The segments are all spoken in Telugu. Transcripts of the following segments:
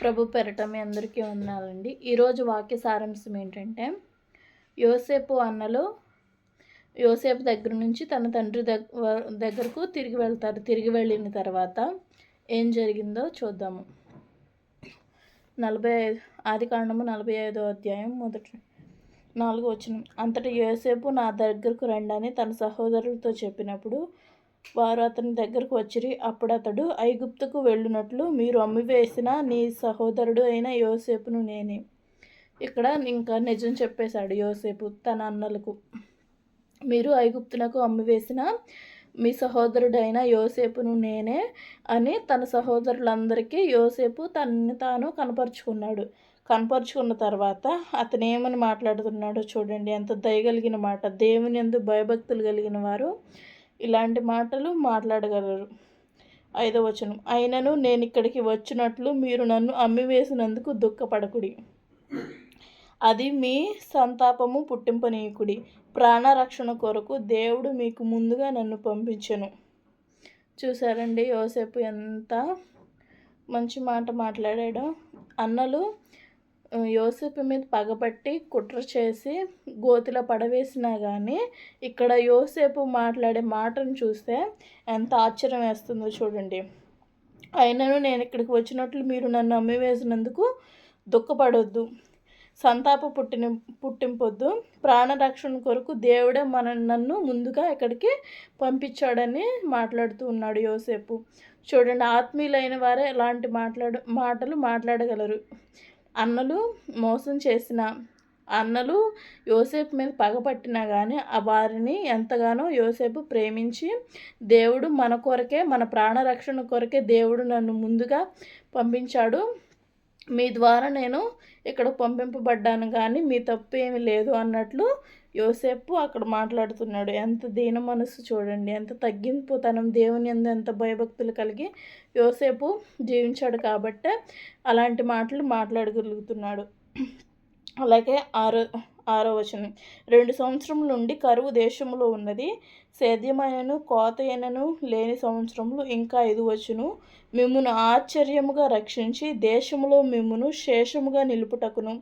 ప్రభు పేరట మీ అందరికీ వందనాలండి. ఈరోజు వాక్య సారాంశం ఏంటంటే, యోసేపు అన్నలు యోసేపు దగ్గర నుంచి తన తండ్రి దగ్గరకు తిరిగి వెళ్తారు. తిరిగి వెళ్ళిన తర్వాత ఏం జరిగిందో చూద్దాము. 45 45వ అధ్యాయం మొదటి 4వ వచనం. అంతటా యోసేపు నా దగ్గరకు రండని తన సహోదరులతో చెప్పినప్పుడు వారు అతని దగ్గరకు వచ్చిరి. అప్పుడు అతడు, ఐగుప్తుకు వెళ్ళునట్లు మీరు అమ్మివేసిన నీ సహోదరుడు అయిన యోసేపును నేనే. ఇక్కడ ఇంకా నిజం చెప్పేశాడు యోసేపు తన అన్నలకు. మీరు ఐగుప్తునకు అమ్మివేసిన మీ సహోదరుడైన యోసేపును నేనే అని తన సహోదరులందరికీ యోసేపు తనని తాను కనపరుచుకున్నాడు. కనపరుచుకున్న తర్వాత అతను ఏమని మాట్లాడుతున్నాడో చూడండి. ఎంత దయగలిగిన మాట. దేవుని యందు భయభక్తులు కలిగిన వారు ఇలాంటి మాటలు మాట్లాడగలరు. 5వ వచనం. అయినను నేను ఇక్కడికి వచ్చినట్లు మీరు నన్ను అమ్మివేసినందుకు దుఃఖపడకుడి. అది మీ సంతాపము పుట్టింపనీయకుడి. ప్రాణరక్షణ కొరకు దేవుడు మీకు ముందుగా నన్ను పంపించెను. చూసారండి యోసేపు ఎంత మంచి మాట మాట్లాడాడో. అన్నలు యోసేపు మీద పగబట్టి కుట్ర చేసి గోతిలో పడవేసినా కానీ ఇక్కడ యోసేపు మాట్లాడే మాటను చూస్తే ఎంత ఆశ్చర్యం వేస్తుందో చూడండి. అయినను నేను ఇక్కడికి వచ్చినట్లు మీరు నన్ను అమ్మివేసినందుకు దుఃఖపడొద్దు, సంతాప పుట్టింపొద్దు. ప్రాణరక్షణ కొరకు దేవుడే నన్ను ముందుగా ఇక్కడికి పంపించాడని మాట్లాడుతూ ఉన్నాడు యోసేపు. చూడండి, ఆత్మీయులైన వారే ఎలాంటి మాటలు మాట్లాడగలరు. అన్నలు మోసం చేసిన అన్నలు యోసేపు మీద పగపట్టినా కానీ వారిని ఎంతగానో యోసేపు ప్రేమించి, దేవుడు మన కొరకే, మన ప్రాణరక్షణ కొరకే దేవుడు నన్ను ముందుగా పంపించాడు, మీ ద్వారా నేను ఇక్కడ పంపింపబడ్డాను కానీ మీ తప్పు ఏమీ లేదు అన్నట్లు యోసేపు అక్కడ మాట్లాడుతున్నాడు. ఎంత దీన మనసు చూడండి, ఎంత తగ్గింపుతనం, దేవుని యందు ఎంత భయభక్తులు కలిగి యోసేపు జీవించాడు కాబట్టే అలాంటి మాటలు మాట్లాడగలుగుతున్నాడు. అలాగే 6వ వచనం. 2 సంవత్సరముల నుండి కరువు దేశంలో ఉన్నది, సేద్యమైనను కోతైనను లేని సంవత్సరములు ఇంకా 5 వచ్చును. మిమ్మును ఆశ్చర్యముగా రక్షించి దేశములో మిమ్మును శేషముగా నిలుపుటకును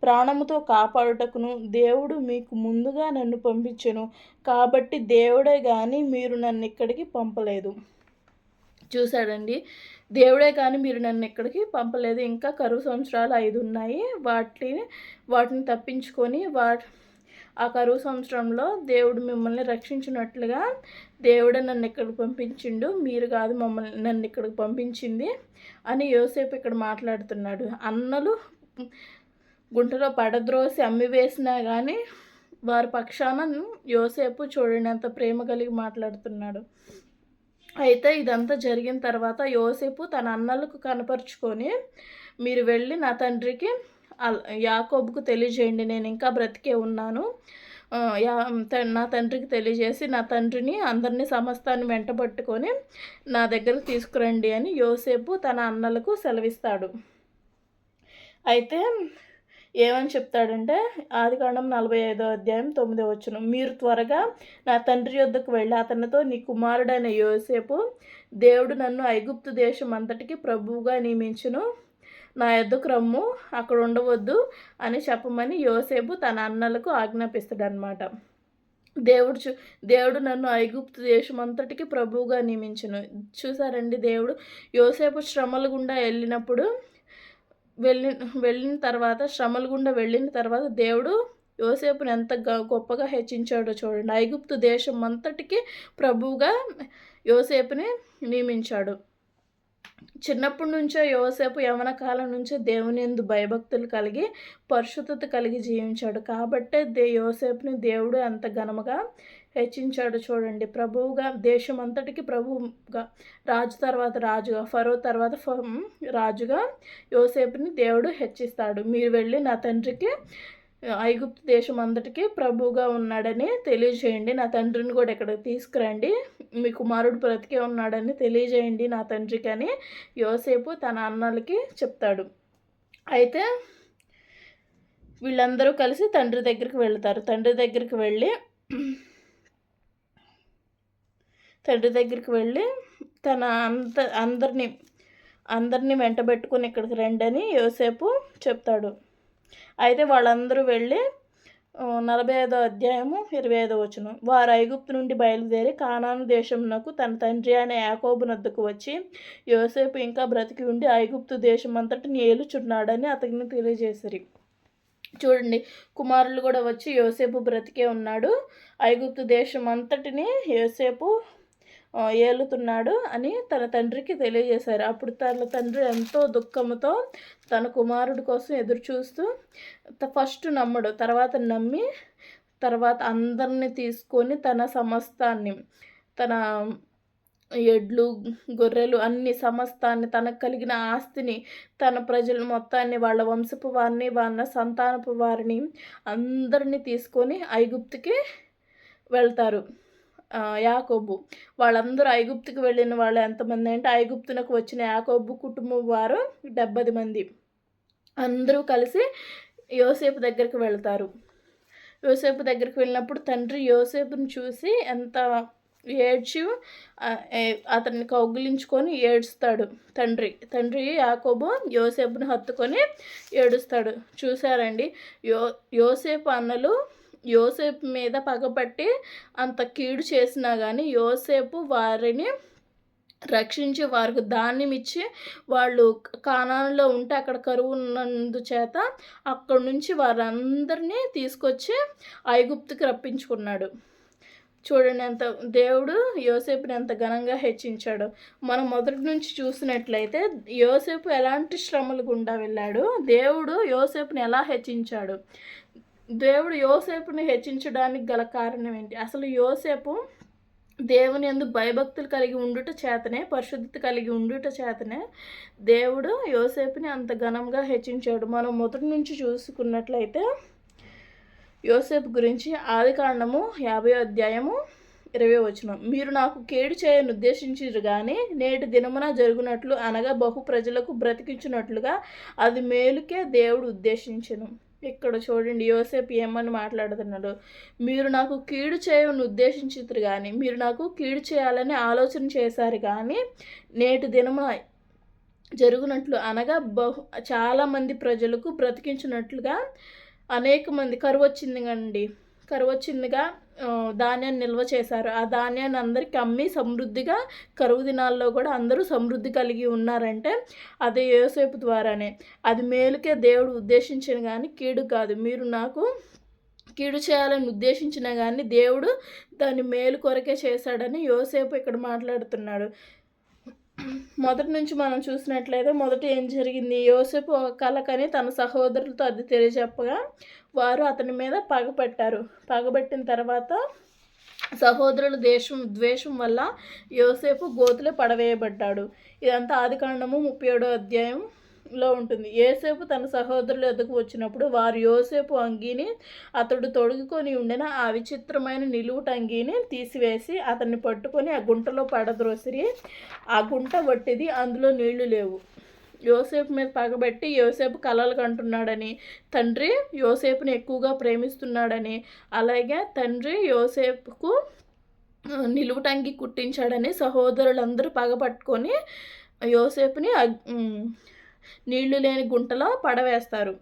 ప్రాణముతో కాపాడుటకును దేవుడు మీకు ముందుగా నన్ను పంపించెను. కాబట్టి దేవుడే కానీ మీరు నన్ను ఇక్కడికి పంపలేదు. చూశాడండి, దేవుడే కానీ మీరు నన్ను ఇక్కడికి పంపలేదు. ఇంకా కరువు సంవత్సరాలు 5 ఉన్నాయి. వాటిని తప్పించుకొని ఆ కరువు సంవత్సరంలో దేవుడు మిమ్మల్ని రక్షించినట్లుగా దేవుడే నన్ను ఇక్కడికి పంపించిండు, మీరు కాదు నన్ను ఇక్కడికి పంపించింది అని యోసేపు ఇక్కడ మాట్లాడుతున్నాడు. అన్నలు గుంటలో పడద్రోసి అమ్మివేసినా కానీ వారి పక్షాన యోసేపు చూడండి ఎంత ప్రేమ కలిగి మాట్లాడుతున్నాడు. అయితే ఇదంతా జరిగిన తర్వాత యోసేపు తన అన్నలకు కనపరుచుకొని, మీరు వెళ్ళి నా తండ్రికి యాకోబుకు తెలియజేయండి, నేను ఇంకా బ్రతికే ఉన్నాను, నా తండ్రికి తెలియజేసి నా తండ్రిని అందరినీ సమస్తాన్ని వెంటబట్టుకొని నా దగ్గరకు తీసుకురండి అని యోసేపు తన అన్నలకు సెలవిస్తాడు. అయితే ఏమని చెప్తాడంటే, ఆదికాండం 45వ అధ్యాయం 9వ వచనం. మీరు త్వరగా నా తండ్రి యొద్దకు వెళ్ళి అతనితో, నీ కుమారుడైన యోసేపు దేవుడు నన్ను ఐగుప్తు దేశం అంతటికి ప్రభువుగా నియమించును, నా యొద్దకు రమ్ము, అక్కడ ఉండవద్దు అని చెప్పమని యోసేపు తన అన్నలకు ఆజ్ఞాపిస్తాడనమాట. దేవుడు నన్ను ఐగుప్తు దేశం అంతటికి ప్రభువుగా నియమించును. చూసారండి, దేవుడు యోసేపు శ్రమల గుండా వెళ్ళిన తర్వాత శ్రమల గుండా వెళ్ళిన తర్వాత దేవుడు యోసేపుని ఎంత గొప్పగా హెచ్చించాడో చూడండి. ఐగుప్తు దేశం అంతటికి ప్రభువుగా యోసేపుని నియమించాడు. చిన్నప్పటి నుంచో యోసేపు యవ్వన కాలం నుంచో దేవుని యందు భయభక్తులు కలిగి పరిశుద్ధత కలిగి జీవించాడు కాబట్టే యోసేపుని దేవుడు అంత ఘనముగా హెచ్చించాడు చూడండి. ప్రభువుగా దేశం అంతటికి ప్రభువుగా, రాజు తర్వాత రాజుగా, ఫరో తర్వాత రాజుగా యోసేపుని దేవుడు హెచ్చిస్తాడు. మీరు వెళ్ళి నా తండ్రికి ఐగుప్తు దేశం అంతటికి ప్రభువుగా ఉన్నాడని తెలియజేయండి, నా తండ్రిని కూడా ఇక్కడికి తీసుకురండి, మీ కుమారుడు బ్రతికే ఉన్నాడని తెలియజేయండి నా తండ్రికి అని యోసేపు తన అన్నలకి చెప్తాడు. అయితే వీళ్ళందరూ కలిసి తండ్రి దగ్గరికి వెళ్తారు. తండ్రి దగ్గరికి వెళ్ళి తన అందరినీ అందరినీ వెంటబెట్టుకుని ఇక్కడికి రండి అని యోసేపు చెప్తాడు. అయితే వాళ్ళందరూ వెళ్ళి 45వ అధ్యాయము 25వ వచనం. వారు ఐగుప్తు నుండి బయలుదేరి కానాను దేశమునకు తన తండ్రి అయిన యాకోబు నొద్దకు వచ్చి, యోసేపు ఇంకా బ్రతికి ఉండి ఐగుప్తు దేశమంతటిని ఏలుచున్నాడని అతనికి తెలియజేసిరి. చూడండి, కుమారులు కూడా వచ్చి యోసేపు బ్రతికే ఉన్నాడు, ఐగుప్తు దేశం అంతటిని యోసేపు ఏలుతున్నాడు అని తన తండ్రికి తెలియజేశారు. అప్పుడు తన తండ్రి ఎంతో దుఃఖంతో తన కుమారుడి కోసం ఎదురు చూస్తూ ఫస్ట్ నమ్మడు, తర్వాత నమ్మి, తర్వాత అందరినీ తీసుకొని తన సమస్తాన్ని, తన ఎడ్లు గొర్రెలు అన్ని సమస్తాన్ని, తనకు కలిగిన ఆస్తిని, తన ప్రజలు మొత్తాన్ని, వాళ్ళ వంశపు వారిని, వాళ్ళ సంతానపు వారిని అందరినీ తీసుకొని ఐగుప్తుకి వెళ్తారు. యాకోబు వాళ్ళందరూ ఐగుప్తుకి వెళ్ళిన వాళ్ళు ఎంతమంది అంటే, ఐగుప్తునకు వచ్చిన యాకోబు కుటుంబం వారు 70 మంది అందరూ కలిసి యోసేపు దగ్గరికి వెళ్తారు. యోసేపు దగ్గరికి వెళ్ళినప్పుడు తండ్రి యోసేపుని చూసి ఎంత ఏడ్చి అతన్ని కౌగిలించుకొని ఏడుస్తాడు. తండ్రి యాకోబు యోసేపుని హత్తుకొని ఏడుస్తాడు. చూసారండి, యోసేపు అన్నలు యోసేపు మీద పగపట్టి అంత కీడు చేసినా కానీ యోసేపు వారిని రక్షించి వారికి ధాన్యం ఇచ్చి, వాళ్ళు కానానులో ఉంటే అక్కడ కరువు ఉన్నందు చేత అక్కడి నుంచి వారందరినీ తీసుకొచ్చి ఐగుప్తుకి రప్పించుకున్నాడు. చూడండి, ఎంత దేవుడు యోసేపుని ఎంత ఘనంగా హెచ్చించాడు. మనం మొదటి నుంచి చూసినట్లయితే యోసేపు ఎలాంటి శ్రమలు గుండా వెళ్ళాడు, దేవుడు యోసేపుని ఎలా హెచ్చించాడు. దేవుడు యోసేపుని హెచ్చించడానికి గల కారణం ఏంటి? అసలు యోసేపు దేవుని యందు భయభక్తులు కలిగి ఉండుట చేతనే, పరిశుద్ధత కలిగి ఉండుట చేతనే దేవుడు యోసేపుని అంత ఘనంగా హెచ్చించాడు. మనం మొదటి నుంచి చూసుకున్నట్లయితే యోసేపు గురించి ఆదికాండము 50వ అధ్యాయము 20వ వచనం. మీరు నాకు కేడు చేయను ఉద్దేశించిరు కానీ నేటి దినమున జరుగునట్లు, అనగా బహు ప్రజలకు బ్రతికించినట్లుగా అది మేలుకే దేవుడు ఉద్దేశించెను. ఇక్కడ చూడండి, యోసేపు ఏమని మాట్లాడుతున్నాడు. మీరు నాకు కీడు చేయని ఉద్దేశించారు కానీ, మీరు నాకు కీడు చేయాలని ఆలోచన చేశారు కానీ నేటి దినమున జరుగునట్లు, అనగా చాలామంది ప్రజలకు బ్రతికించినట్లుగా, అనేక మంది కరువు వచ్చిందిగా ధాన్యాన్ని నిల్వ చేశారు. ఆ ధాన్యాన్ని అందరికీ అమ్మి సమృద్ధిగా, కరువు దినాల్లో కూడా అందరూ సమృద్ధి కలిగి ఉన్నారంటే అది యోసేపు ద్వారానే. అది మేలుకే దేవుడు ఉద్దేశించిన కానీ కీడు కాదు. మీరు నాకు కీడు చేయాలని ఉద్దేశించిన కానీ దేవుడు దాన్ని మేలు కొరకే చేశాడని యోసేపు ఇక్కడ మాట్లాడుతున్నాడు. మొదటి నుంచి మనం చూసినట్లయితే మొదట ఏం జరిగింది, యోసేపు ఒక కల కని తన సహోదరులతో అది తెలియజెప్పగా వారు అతని మీద పగపట్టారు. పగబట్టిన తర్వాత సహోదరుల ద్వేషం వల్ల యోసేపు గోతిలో పడవేయబడ్డాడు. ఇదంతా ఆదికాండము 37వ అధ్యాయంలో ఉంటుంది. యోసేపు తన సహోదరుల వద్దకు వచ్చినప్పుడు వారు యోసేపు అంగీని, అతడు తొడుగుకొని ఉండిన ఆ విచిత్రమైన నిలువుటంగీని తీసివేసి అతన్ని పట్టుకొని ఆ గుంటలో పడద్రోసిరి. ఆ గుంట వట్టిది, అందులో నీళ్లు లేవు. యోసేపు మీద పగబెట్టి యోసేపు కలలు కంటున్నాడని, తండ్రి యోసేపుని ఎక్కువగా ప్రేమిస్తున్నాడని, అలాగే తండ్రి యోసేపుకు నిలువుటంగి కుట్టించాడని సహోదరులందరూ పగపట్టుకొని యోసేపుని నీళ్లు లేని గుంటలో పడవేస్తారు.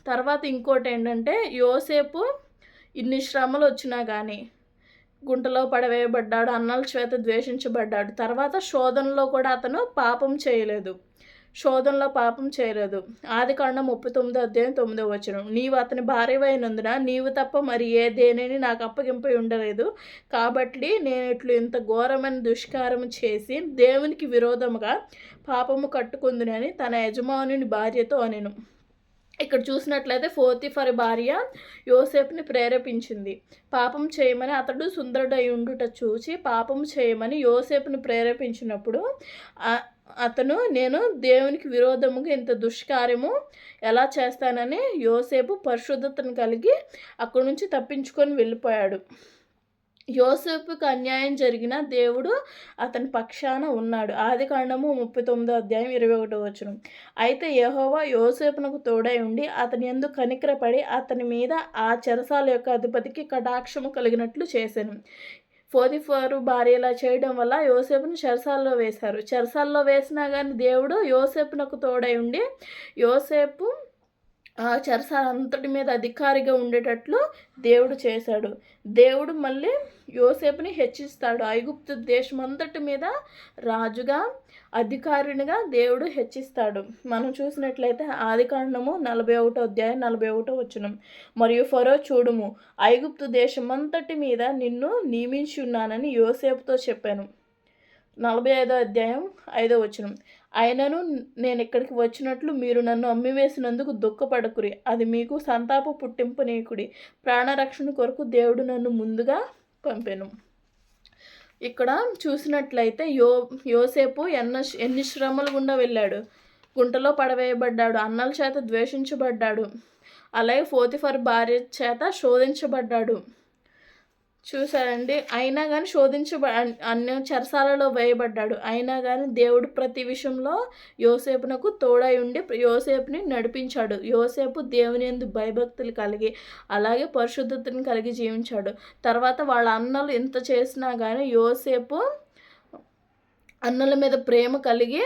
తర్వాత ఇంకోటి ఏంటంటే, యోసేపు ఇన్ని శ్రమలు వచ్చినా కానీ గుంటలో పడవేయబడ్డాడు, అన్నల చేత ద్వేషించబడ్డాడు. తర్వాత శోధనలో కూడా అతను పాపం చేయలేదు. ఆదికాండం 39వ అధ్యాయం 9వ వచనం. నీవు అతని భార్యవైనందున నీవు తప్ప మరి ఏ దేనిని నాకు అప్పగింపై ఉండలేదు. కాబట్టి నేను ఇట్లు ఇంత ఘోరమైన దుష్కారం చేసి దేవునికి విరోధముగా పాపము కట్టుకుందునని తన యజమానుని భార్యతో అనెను. ఇక్కడ చూసినట్లయితే పోతీఫరు భార్య యోసేపుని ప్రేరేపించింది పాపం చేయమని. అతడు సుందరుడై ఉండుట చూసి పాపం చేయమని యోసేపుని ప్రేరేపించినప్పుడు అతను, నేను దేవునికి విరోధముగా ఇంత దుష్కార్యము ఎలా చేస్తానని యోసేపు పరిశుద్ధతను కలిగి అక్కడి నుంచి తప్పించుకొని వెళ్ళిపోయాడు. యోసేపుకు అన్యాయం జరిగిన దేవుడు అతని పక్షాన ఉన్నాడు. ఆదికాండము 39వ అధ్యాయం 21వ వచనం. అయితే యెహోవా యోసేపునకు తోడై ఉండి అతని యందు కనికరపడి అతని మీద ఆ చెరసాల యొక్క అధిపతికి కటాక్షము కలిగినట్లు చేశాను. పోతీఫరు భార్య ఇలా చేయడం వల్ల యోసేపుని చెరసాల్లో వేశారు. చెరసాల్లో వేసినా కానీ దేవుడు యోసేపునకు తోడై ఉండి యోసేపు ఆ చెరసాల అంతటి మీద అధికారిగా ఉండేటట్లు దేవుడు చేశాడు. దేవుడు మళ్ళీ యోసేపుని హెచ్చిస్తాడు. ఐగుప్తు దేశం అంతటి మీద రాజుగా అధికారినిగా దేవుడు హెచ్చిస్తాడు. మనం చూసినట్లయితే ఆదికాండము 41వ అధ్యాయం 41వ వచనం. మరియు ఫరో చూడుము, ఐగుప్తు దేశం అంతటి మీద నిన్ను నియమించి ఉన్నానని యోసేపుతో చెప్పాను. 45వ అధ్యాయం 5వ వచనం. అయినను నేను ఇక్కడికి వచ్చినట్లు మీరు నన్ను అమ్మివేసినందుకు దుఃఖపడకురి, అది మీకు సంతాప పుట్టింపనీకుడి. ప్రాణరక్షణ కొరకు దేవుడు నన్ను ముందుగా పంపెను. ఇక్కడ చూసినట్లయితే యోసేపు ఎన్ని శ్రమల గుండా వెళ్ళాడు. గుంటలో పడవేయబడ్డాడు, అన్నల చేత ద్వేషించబడ్డాడు, అలాగే పోతీఫరు భార్య చేత శోధించబడ్డాడు. చూసారండి, అయినా కానీ అన్ని చెరసాలలో వేయబడ్డాడు. అయినా కానీ దేవుడు ప్రతి విషయంలో యోసేపునకు తోడై ఉండి యోసేపుని నడిపించాడు. యోసేపు దేవుని యందు భయభక్తులు కలిగి అలాగే పరిశుద్ధతను కలిగి జీవించాడు. తర్వాత వాళ్ళ అన్నలు ఎంత చేసినా కానీ యోసేపు అన్నల మీద ప్రేమ కలిగి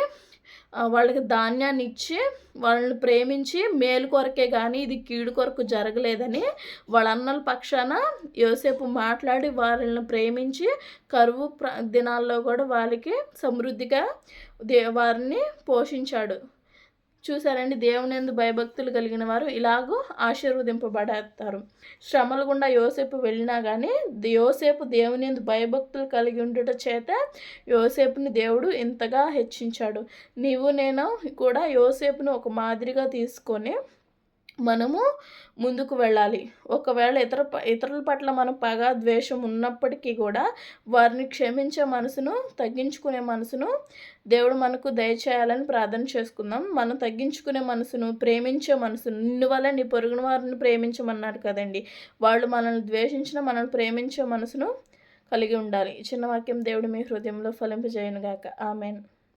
వాళ్ళకి ధాన్యాన్ని ఇచ్చి వాళ్ళని ప్రేమించి మేలు కొరకే కానీ ఇది కీడు కొరకు జరగలేదని వాళ్ళ అన్నల పక్షాన యోసేపు మాట్లాడి వాళ్ళని ప్రేమించి కరువు దినాల్లో కూడా వాళ్ళకి సమృద్ధిగా వారిని పోషించాడు. చూసారండి, దేవుని యందు భయభక్తులు కలిగిన వారు ఇలాగూ ఆశీర్వదింపబడతారు. శ్రమల గుండా యోసేపు వెళ్ళినా కానీ యోసేపు దేవుని యందు భయభక్తులు కలిగి ఉండట చేత యోసేపుని దేవుడు ఇంతగా హెచ్చించాడు. నీవు నేను కూడా యోసేపును ఒక మాదిరిగా తీసుకొని మనము ముందుకు వెళ్ళాలి. ఒకవేళ ఇతరుల పట్ల మనం పగ ద్వేషం ఉన్నప్పటికీ కూడా వారిని క్షమించే మనసును, తగ్గించుకునే మనసును దేవుడు మనకు దయచేయాలని ప్రార్థన చేసుకుందాం. మనం తగ్గించుకునే మనసును, ప్రేమించే మనసును, నిన్ను వల్ల నీ పొరుగున వారిని ప్రేమించమన్నారు కదండి. వాళ్ళు మనల్ని ద్వేషించిన మనల్ని ప్రేమించే మనసును కలిగి ఉండాలి. చిన్న వాక్యం దేవుడు మీ హృదయంలో ఫలింపజేయనుగాక. ఆమెన్.